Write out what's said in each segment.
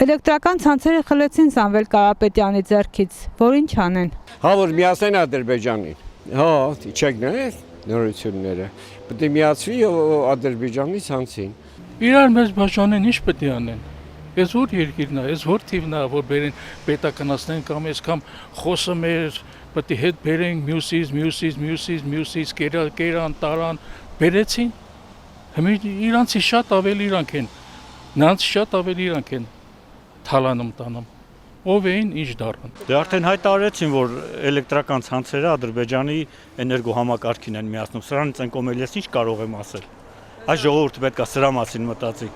Էլեկտրական ցանցերը խլեցին Սամվել Կարապետյանի ձեռքից, որ ինչ անեն։ Հա որ միացնեն Ադրբեջանին։ Հա, չեք նայել նորությունները։ Պետք է միացվի Ադրբեջանի ցանցին։ Իրար մեզ բաժանեն, ինչ պետք է անեն։ Ես որ երկիրն է, ես որ թիվն է, որ բերեն պետականացնեն կամ ես կամ խոսը մեր պետք է հետ բերենք մյուսից կերան, տարան, բերեցին։ Հիմա իրանցի շատ ավելի իրանք են, նրանց շատ ավելի իրանք են թալանում տանում։ Ով էին, ինչ դառան։ Դե արդեն հայտարարեցին, որ էլեկտրական ցանցերը Ադրբեջանի էներգոհամակարգին են միացնում։ Սրանից են կողմել ես ինչ կարող եմ ասել։ Այս ժողովուրդը պետք է սրա մասին մտածի։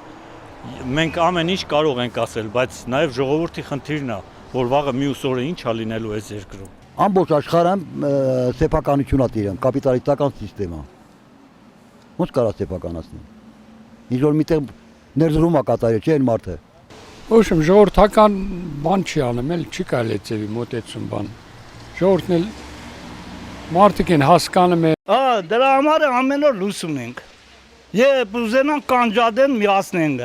Մենք ամեն ինչ կարող ենք ասել, բայց նաև ժողովրդի խնդիրն է, որ վաղը մյուս օրը ինչ է լինելու այս երկրում։ Ամբողջ աշխարհը սեփականություն է տիրում, կապիտալիստական համակարգ։ Ոնց կարա սեփականացնել։ Ինչ որ միտեղ ներդրում է կատարել, չէ՞ այն մարդը։ Ոչմ ժողովրդական բան չի անում, էլ չի կարելի ծեվի մոտեցում բան։ Ժողովուրդն էլ մարդիկ են հասկանում է։ Դրա համար ամեն օր լուսում ենք։ Երբ ուզենան կանջադեն միացնենք։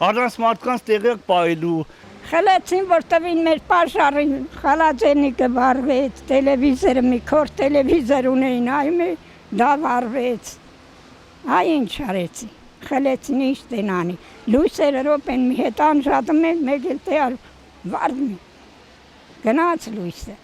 Առանց մարդկանց տեղեկ պայելու։ Խլեցին, որտեղին մեր պաշարին խալաձենիկը վարվեց, տելևիզորը մի քոր տելևիզոր ունեին, այ դա վարվեց։ Այ ինչ արեցի։ Խլեցին ինչ տենանի։ Լույսերը ռոպեն մի հետ անջատում են, մեկ էլ տեղ վարվում։ Գնաց լույսը։